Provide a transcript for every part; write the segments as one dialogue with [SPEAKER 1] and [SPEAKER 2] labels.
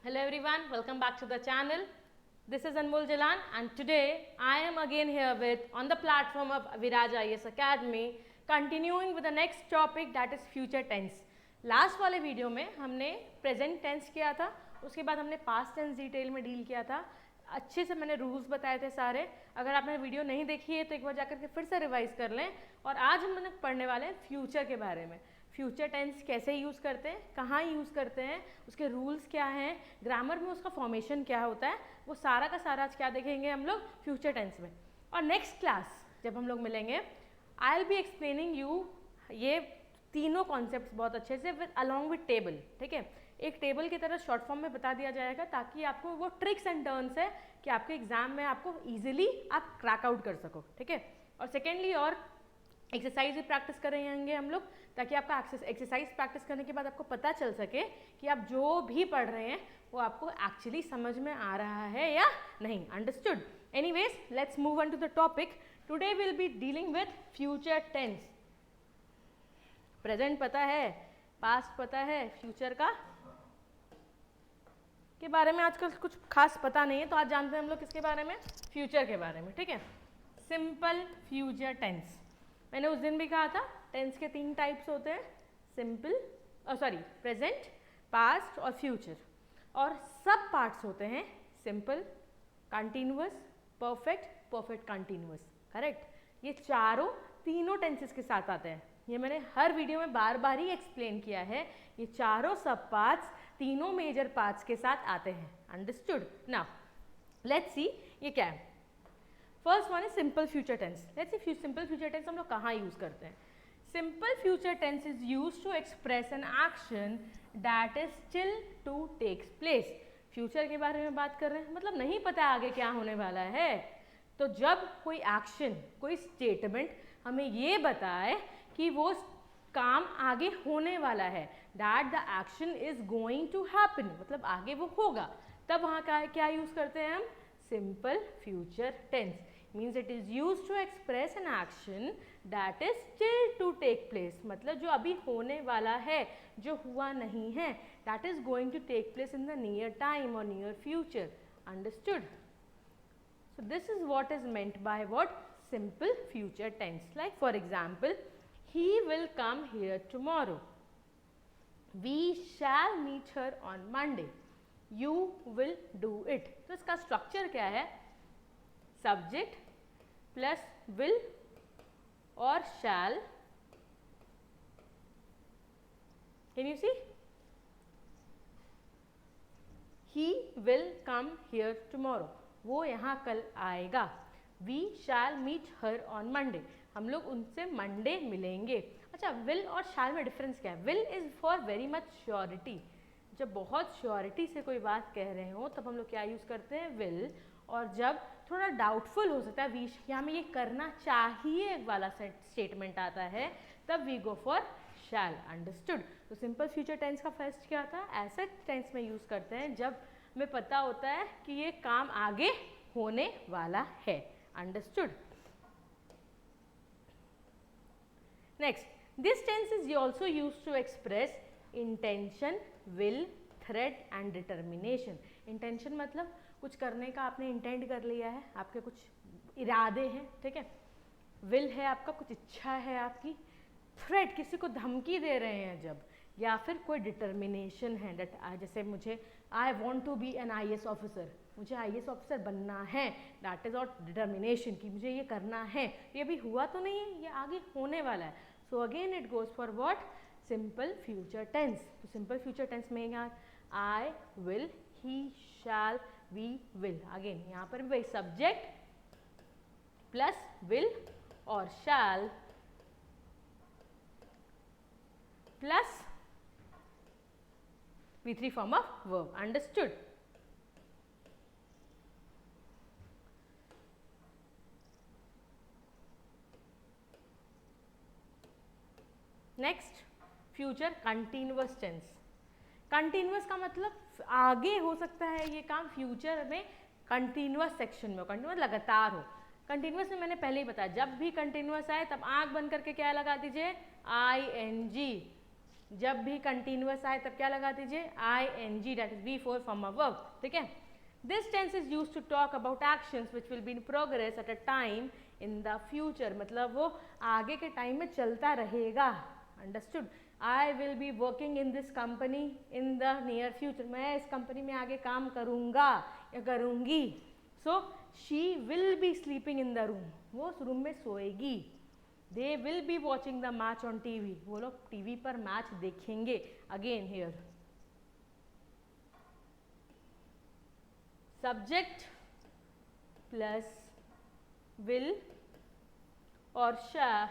[SPEAKER 1] Hello everyone, welcome back to the channel. This is Anmol Jalan and today I am again here with on the platform of Viraj IAS Academy continuing with the next topic that is future tense. Last वाले video में हमने present tense किया था, उसके बाद हमने past tense detail में deal किया था. अच्छे से मैंने रूल्स बताए थे सारे. अगर आपने वीडियो नहीं देखी है तो एक बार जाकर के फिर से रिवाइज कर लें. और आज हम पढ़ने वाले हैं फ्यूचर के बारे में. फ्यूचर टेंस कैसे यूज़ करते हैं, कहाँ यूज़ करते हैं, उसके रूल्स क्या हैं, ग्रामर में उसका फॉर्मेशन क्या होता है, वो सारा का सारा आज क्या देखेंगे हम लोग फ्यूचर टेंस में. और नेक्स्ट क्लास जब हम लोग मिलेंगे आई विल बी एक्सप्लेनिंग यू ये तीनों कॉन्सेप्ट्स बहुत अच्छे से विद अलॉन्ग विद टेबल. ठीक है, एक टेबल की तरह शॉर्ट फॉर्म में बता दिया जाएगा ताकि आपको वो ट्रिक्स एंड टर्न्स है कि आपके एग्जाम में आपको ईजिली आप क्रैक आउट कर सको. ठीक है, और सेकेंडली और एक्सरसाइज भी प्रैक्टिस करेंगे हम लोग ताकि आपका एक्सरसाइज प्रैक्टिस करने के बाद आपको पता चल सके कि आप जो भी पढ़ रहे हैं वो आपको एक्चुअली समझ में आ रहा है या नहीं. Understood? Anyways, let's move on to the topic. Today will be dealing with future tense. Present पता है, पास्ट पता है, फ्यूचर का के बारे में आजकल कुछ खास पता नहीं है, तो आज जानते हैं हम लोग किसके बारे में, फ्यूचर के बारे में. ठीक है, सिंपल फ्यूचर टेंस. मैंने उस दिन भी कहा था टेंस के 3 टाइप्स होते हैं, सिंपल प्रेजेंट, पास्ट और फ्यूचर. और सब पार्ट्स होते हैं simple, continuous, perfect, perfect continuous. Correct, ये तीनों टेंसेस के साथ आते हैं. ये मैंने हर वीडियो में बार बार ही एक्सप्लेन किया है. ये चारों सब पार्ट्स तीनों मेजर पार्ट्स के साथ आते हैं. अंडरस्टूड? नाउ लेट्स सी ये क्या है. First one is simple future tense. Let's see simple future tense हम लोग कहाँ यूज करते हैं. Simple future tense is use to express an action that is still to takes place. Future के बारे में बात कर रहे हैं, मतलब नहीं पता आगे क्या होने वाला है. तो जब कोई एक्शन, कोई स्टेटमेंट हमें ये बताए कि वो काम आगे होने वाला है, that the action is going to happen, मतलब आगे वो होगा, तब वहाँ का क्या यूज करते हैं हम, simple future tense. Means it is use to express an action that is still to take place, मतलब जो अभी होने वाला है, जो हुआ नहीं है, that is going to take place in the near time और near future. Understood? So this is what is meant by what, simple future tense. Like for example, he will come here tomorrow, we shall meet her on Monday, you will do it. तो इसका structure क्या है, subject plus will और shall. Can you see? He will come here tomorrow, वो यहाँ कल आएगा. We shall meet her on Monday, हम लोग उनसे मंडे मिलेंगे. अच्छा, विल और शैल में डिफरेंस क्या है. Will is for very much surety. जब बहुत श्योरिटी से कोई बात कह रहे हो तब हम लोग क्या यूज करते हैं, विल. और जब थोड़ा डाउटफुल हो सकता है, वी यहाँ में ये करना चाहिए वाला स्टेटमेंट आता है, तब we go for shall. Understood? तो सिंपल फ्यूचर टेंस का फर्स्ट क्या था, ऐसे टेंस में यूज करते हैं जब हमें पता होता है कि ये काम आगे होने वाला है. Understood? Next, this tense is also use to express intention, will, threat and determination. Intention मतलब कुछ करने का आपने इंटेंड कर लिया है, आपके कुछ इरादे हैं. ठीक है, विल है आपका, कुछ इच्छा है आपकी. थ्रेट, किसी को धमकी दे रहे हैं जब, या फिर कोई डिटर्मिनेशन है, जैसे मुझे I want to be an IAS officer, मुझे IAS ऑफिसर बनना है, दैट इज और डिटर्मिनेशन कि मुझे ये करना है. ये अभी हुआ तो नहीं है, ये आगे होने वाला है. So again it goes for what, simple future tense. तो सिंपल फ्यूचर टेंस में यहाँ I will, he shall, we will. Again यहाँ पर भी वही सब्जेक्ट प्लस विल और shall plus V3 form of verb. Understood? Next, future continuous tense. Continuous का मतलब आगे हो सकता है ये काम फ्यूचर में कंटिन्यूअस सेक्शन में, कंटिन्यूअस लगातार हो. कंटिन्यूअस में मैंने पहले ही बताया, जब भी कंटिन्यूअस आए तब आंख बंद करके क्या लगा दीजिए, ING. जब भी कंटिन्यूअस आए तब क्या लगा दीजिए ing, that is before form of verb, ठीक है। This tense is used to talk about actions which will be in progress at a time in the future, मतलब वो आगे के टाइम में चलता रहेगा। Understood? I will be working in this company in the near future, मैं इस company में आगे काम करूँगा या करूँगी। So she will be sleeping in the room, वो उस रूम में सोएगी। They will be watching the match on TV, वो लोग टीवी पर मैच देखेंगे। Again here subject plus will or shall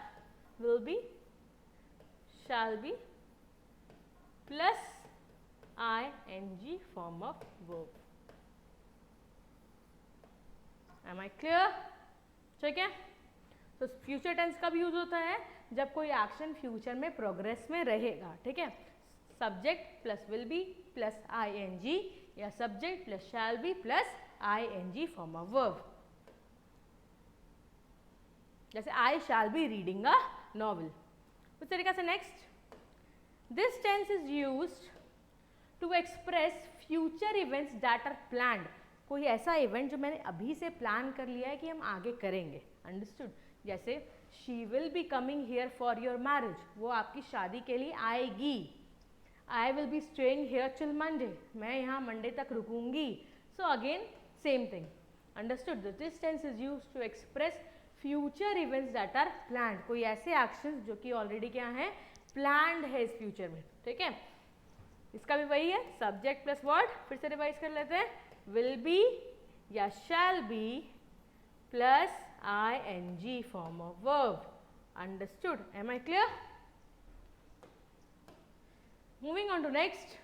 [SPEAKER 1] be plus ing form of verb. Am I clear? ठीक है। तो फ्यूचर टेंस कब यूज होता है? जब कोई एक्शन फ्यूचर में प्रोग्रेस में रहेगा, ठीक है। Subject plus will be plus ing या subject plus shall be plus ing form of verb. जैसे I shall be reading a novel. उस तरीके से next, this tense is used to express future events that are planned, कोई ऐसा event जो मैंने अभी से प्लान कर लिया है कि हम आगे करेंगे। अंडरस्टूड? जैसे she will be coming here for your marriage, वो आपकी शादी के लिए आएगी। I will be staying here till Monday, मैं यहाँ मंडे तक रुकूंगी। So again same thing. Understood? This tense is used to express future events that are planned, कोई ऐसे एक्शंस जो कि ऑलरेडी क्या है, प्लान्ड है इस फ्यूचर में, ठीक है। इसका भी वही है, सब्जेक्ट प्लस वर्ड। फिर से रिवाइज कर लेते हैं, विल बी या शैल be plus ing form of verb. Understood? Am I clear? Moving on to next,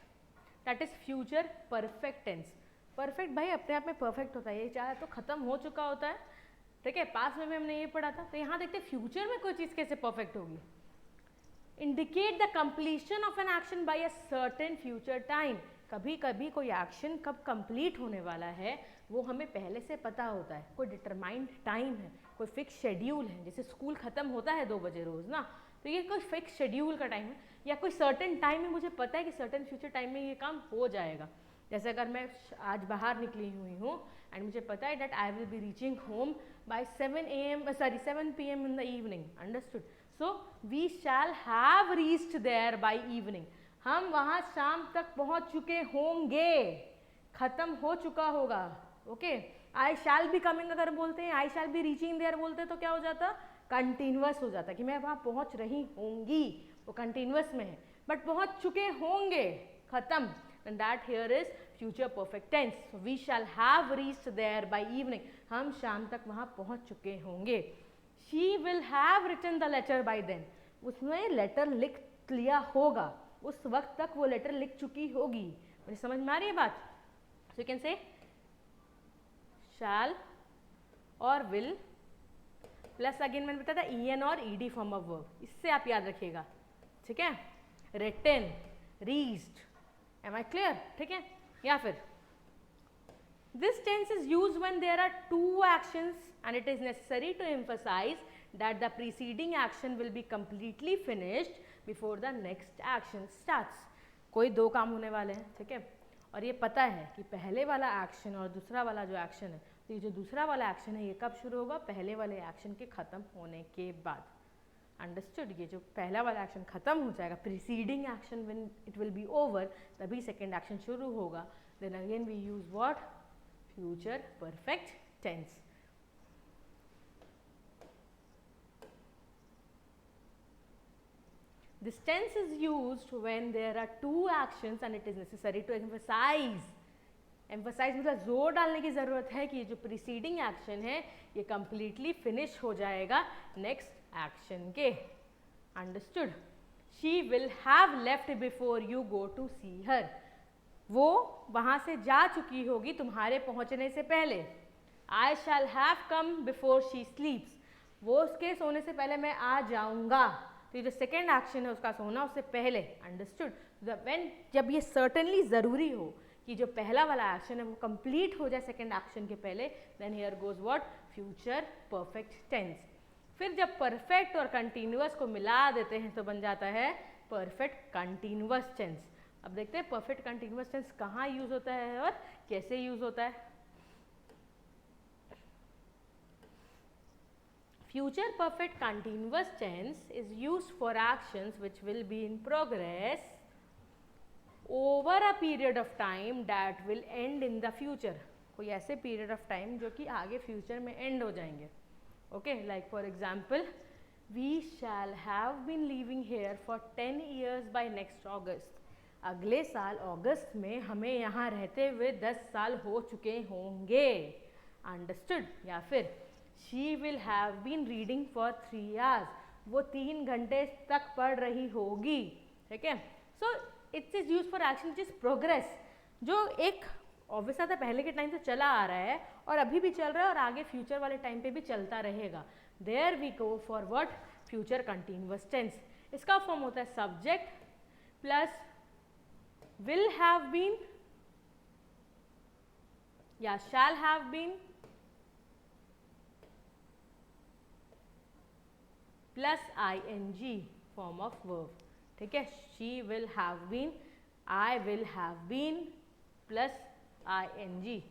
[SPEAKER 1] that is future perfect tense. Perfect भाई अपने आप में परफेक्ट होता है, ये चाहे तो खत्म हो चुका होता है, ठीक है। पास में भी हमने ये पढ़ा था। तो यहाँ देखते हैं फ्यूचर में कोई चीज़ कैसे परफेक्ट होगी। Indicate the completion of an action by a certain future time, कभी कभी कोई एक्शन कब कंप्लीट होने वाला है वो हमें पहले से पता होता है। कोई डिटरमाइंड टाइम है, कोई फिक्स शेड्यूल है, जैसे स्कूल खत्म होता है 2 बजे रोज ना, तो ये कोई फिक्स शेड्यूल का टाइम है, या कोई सर्टेन टाइम में मुझे पता है कि सर्टेन फ्यूचर टाइम में ये काम हो जाएगा। जैसे अगर मैं आज बाहर निकली हुई हूँ एंड मुझे पता है that I will be reaching home by 7 PM in the evening. Understood? So we shall have reached there by evening, हम वहाँ शाम तक पहुँच चुके होंगे, खत्म हो चुका होगा। Okay, I shall be coming अगर बोलते हैं, आई शैल बी रीचिंग देयर बोलते हैं तो क्या हो जाता, कंटिन्यूअस हो जाता कि मैं वहाँ पहुँच रही होंगी, वो कंटिन्यूअस में है, बट पहुँच चुके होंगे, खत्म। And that here is future perfect tense. So we shall have reached there by evening, हम शाम तक वहाँ पहुँच चुके होंगे। She will have written the letter by then, उसने लेटर लिख लिया होगा, उस वक्त तक वो लेटर लिख चुकी होगी। मुझे समझ में आ रही है बात? सो यू कैन से शैल और विल प्लस अगेन मैंने बताया था en और ed फॉर्म ऑफ वर्ब, इससे आप याद रखिएगा, ठीक है। Written, reached, am I clear? ठीक है। या फिर this tense is used when there are 2 actions and it is necessary to emphasise that the preceding action will be completely finished before the next action starts. कोई 2 काम होने वाले हैं, ठीक है, और ये पता है कि पहले वाला एक्शन और दूसरा वाला जो एक्शन है, तो ये जो दूसरा वाला एक्शन है ये कब शुरू होगा, पहले वाले एक्शन के खत्म होने के बाद। अंडरस्टूड? ये जो पहला वाला एक्शन खत्म हो जाएगा, preceding action when it will be over, तभी सेकेंड एक्शन शुरू होगा। Then again we use what, future perfect tense. This tense is used when there are 2 actions and it is necessary to emphasize. Emphasize मतलब जोर डालने की ज़रूरत है कि ये जो preceding action है ये completely finish हो जाएगा next action के। Understood? She will have left before you go to see her. वो वहाँ से जा चुकी होगी तुम्हारे पहुँचने से पहले। I shall have come before she sleeps. वो उसके सोने से पहले मैं आ जाऊँगा। तो ये जो सेकेंड एक्शन है उसका सोना उससे पहले। अंडरस्टूड? व्हेन जब ये सर्टेनली ज़रूरी हो कि जो पहला वाला एक्शन है वो कंप्लीट हो जाए सेकेंड एक्शन के पहले, then here goes what, future perfect tense. फिर जब परफेक्ट और कंटिन्यूअस को मिला देते हैं तो बन जाता है परफेक्ट कंटिन्यूअस टेंस। अब देखते हैं परफेक्ट कंटिन्यूअस टेंस कहाँ यूज होता है और कैसे यूज होता है। Future perfect continuous tense is used for actions which will be in progress over a period of time that will end in the future. कोई ऐसे पीरियड ऑफ टाइम जो कि आगे फ्यूचर में एंड हो जाएंगे। Okay, like for example, we shall have been living here for 10 years by next August. अगले साल अगस्त में हमें यहाँ रहते हुए 10 साल हो चुके होंगे। अंडरस्टूड। या फिर she will have been reading for 3 hours। वो 3 घंटे तक पढ़ रही होगी। ठीक है, so it's is use for action which is progress, जो एक ऑब्वियस आता पहले के टाइम से चला आ रहा है और अभी भी चल रहा है और आगे फ्यूचर वाले टाइम पे भी चलता रहेगा। There we go for what, future continuous tense. इसका फॉर्म होता है subject plus will have been या shall have been plus ing form of verb. ठीक है, she will have been, I will have been plus ing,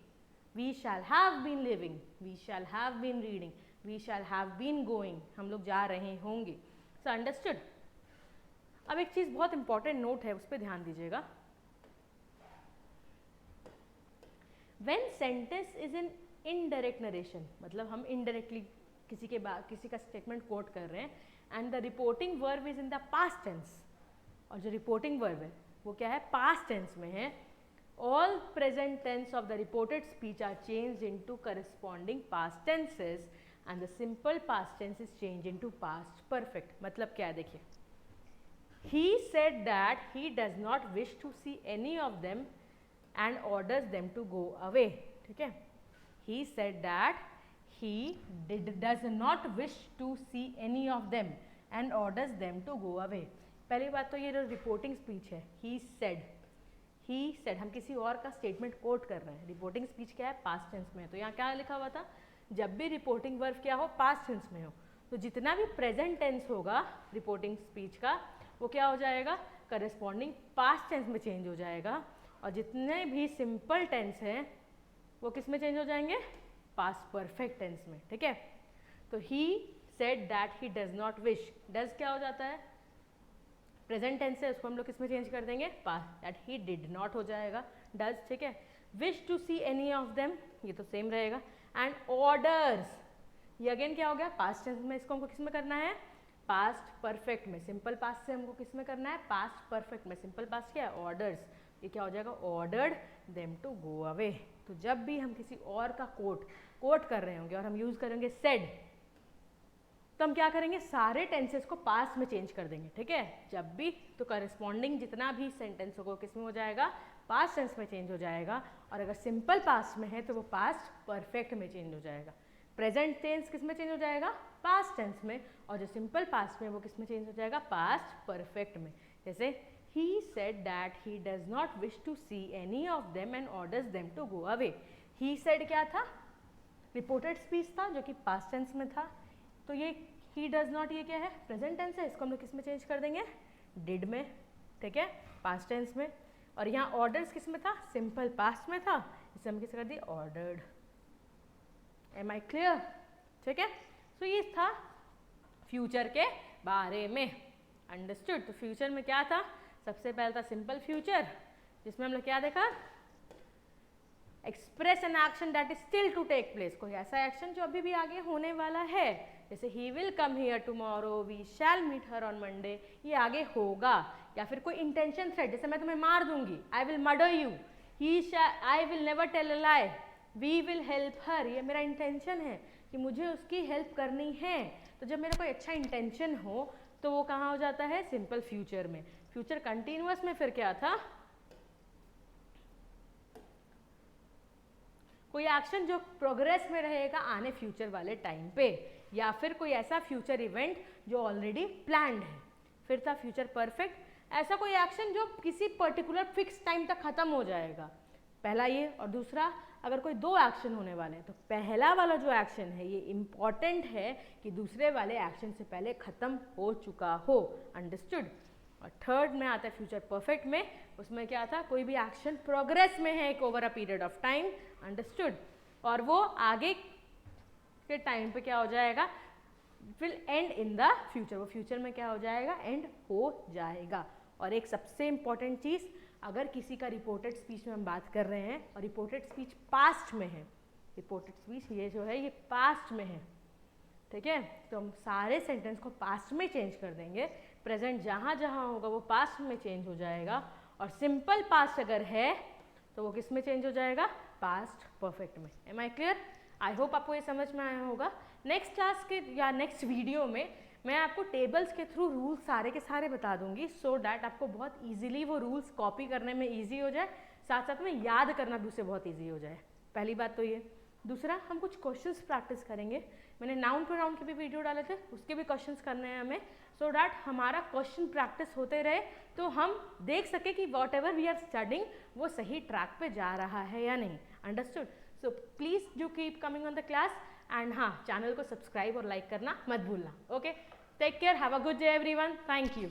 [SPEAKER 1] we shall have been living, we shall have been reading, we shall have been going, हम लोग जा रहे होंगे। So understood? अब एक चीज़ बहुत इंपॉर्टेंट नोट है, उस पर ध्यान दीजिएगा। When sentence is in indirect narration, मतलब हम indirectly किसी का स्टेटमेंट कोट कर रहे हैं, and the reporting verb is in the past tense, और जो रिपोर्टिंग वर्ब है वो क्या है, पास्ट टेंस में है। All present tense of the reported speech are changed into corresponding past tenses and the simple past tense is changed into past perfect। मतलब क्या है देखिए, he said that he does not wish to see any of them and orders them to go away। ठीक है, he said that he does not wish to see any of them and orders them to go away। पहली बात तो ये जो reporting speech है, he said, हम किसी और का स्टेटमेंट कोट कर रहे हैं। रिपोर्टिंग स्पीच क्या है, पास्ट टेंस में है। तो यहाँ क्या लिखा हुआ था, जब भी रिपोर्टिंग वर्ब क्या हो, पास्ट टेंस में हो, तो जितना भी प्रेजेंट टेंस होगा रिपोर्टिंग स्पीच का वो क्या हो जाएगा, करस्पॉन्डिंग पास्ट टेंस में चेंज हो जाएगा। और जितने भी सिंपल टेंस हैं वो किस में चेंज हो जाएंगे, पास्ट परफेक्ट टेंस में। ठीक है, तो he said that he does not wish, does क्या हो जाता है, प्रेजेंट टेंस है, उसको हम लोग किस में चेंज कर देंगे, past, that he did not हो जाएगा डज। ठीक है, wish to see any of them, ये तो सेम रहेगा। एंड ऑर्डर्स, ये अगेन क्या हो गया, पास्ट टेंस में, इसको हमको किस में करना है, पास्ट परफेक्ट में। सिंपल पास्ट से हमको किस में करना है, पास्ट परफेक्ट में। सिंपल पास्ट क्या है, ऑर्डर्स, ये क्या हो जाएगा, ordered them to go away. तो जब भी हम किसी और का कोट कर रहे होंगे और हम यूज करेंगे सेड, तो हम क्या करेंगे, सारे टेंसेस को पास्ट में चेंज कर देंगे। ठीक है, जब भी, तो करस्पॉन्डिंग जितना भी सेंटेंस होगा किस में हो जाएगा, पास्ट टेंस में चेंज हो जाएगा। और अगर सिंपल पास्ट में है तो वो पास्ट परफेक्ट में चेंज हो जाएगा। प्रेजेंट टेंस किस में चेंज हो जाएगा, पास्ट टेंस में, और जो सिंपल पास्ट में वो किस में चेंज हो जाएगा, पास्ट परफेक्ट में। जैसे he said that he does not wish to see any of them and orders them to go away। he said क्या था, रिपोर्टेड स्पीच था जो कि पास्ट टेंस में था। तो ये he does not, ये क्या है, प्रेजेंट टेंस है, इसको हम लोग किस में चेंज कर देंगे, डिड में। ठीक है, पास्ट टेंस में। और यहाँ ऑर्डर्स किस में था, सिंपल पास्ट में था, इसे हम किस कर दिए, ऑर्डर्ड। M I clear? ठीक है, सो ये था फ्यूचर के बारे में। अंडरस्टूड? तो फ्यूचर में क्या था, सबसे पहले था सिंपल फ्यूचर, जिसमें हम लोग क्या देखा, express an action that is still to take place, कोई ऐसा एक्शन जो अभी भी आगे होने वाला है। जैसे he will come here tomorrow, we shall meet her on Monday, ये आगे होगा। या फिर कोई इंटेंशन थ्रेट, जैसे मैं तुम्हें मार दूंगी, I will murder you, I will never tell a lie, we will help her, ये मेरा इंटेंशन है कि मुझे उसकी हेल्प करनी है। तो जब मेरा कोई अच्छा इंटेंशन हो तो वो कहाँ हो जाता है, सिंपल फ्यूचर में। फ्यूचर कंटिन्यूअस में फिर क्या था, कोई एक्शन जो प्रोग्रेस में रहेगा आने फ्यूचर वाले टाइम पे, या फिर कोई ऐसा फ्यूचर इवेंट जो ऑलरेडी प्लान्ड है। फिर था फ्यूचर परफेक्ट, ऐसा कोई एक्शन जो किसी पर्टिकुलर फिक्स टाइम तक खत्म हो जाएगा, पहला ये। और दूसरा, अगर कोई दो एक्शन होने वाले हैं तो पहला वाला जो एक्शन है ये इम्पॉर्टेंट है कि दूसरे वाले एक्शन से पहले खत्म हो चुका हो। अंडरस्टूड? और थर्ड में आता है फ्यूचर परफेक्ट में, उसमें क्या था, कोई भी एक्शन प्रोग्रेस में है एक over a period of time, understood, और वो आगे के टाइम पे क्या हो जाएगा, will end in the future, वो फ्यूचर में क्या हो जाएगा, एंड हो जाएगा। और एक सबसे इंपॉर्टेंट चीज़, अगर किसी का रिपोर्टेड स्पीच में हम बात कर रहे हैं और रिपोर्टेड स्पीच पास्ट में है, रिपोर्टेड स्पीच ये जो है ये पास्ट में है, ठीक है, तो हम सारे सेंटेंस को पास्ट में चेंज कर देंगे, प्रेजेंट जहाँ जहाँ होगा वो पास्ट में चेंज हो जाएगा, और सिंपल पास्ट अगर है तो वो किस में चेंज हो जाएगा, पास्ट परफेक्ट में। Am I clear? I hope आपको ये समझ में आया होगा। नेक्स्ट क्लास के या नेक्स्ट वीडियो में मैं आपको टेबल्स के थ्रू रूल्स सारे के सारे बता दूंगी, सो डैट आपको बहुत इजीली वो रूल्स कॉपी करने में इजी हो जाए, साथ साथ में याद करना भी उससे बहुत इजी हो जाए। पहली बात तो ये। दूसरा, हम कुछ क्वेश्चंस प्रैक्टिस करेंगे, मैंने नाउन प्रोनाउन के भी वीडियो डाले थे, उसके भी क्वेश्चंस करने हैं हमें, सो डैट हमारा क्वेश्चन प्रैक्टिस होते रहे, तो हम देख सके कि whatever we are studying वो सही ट्रैक पे जा रहा है या नहीं, understood. So please do keep coming on the class, and हाँ, चैनल को सब्सक्राइब और लाइक करना मत भूलना। Okay, take care, have a good day everyone, thank you.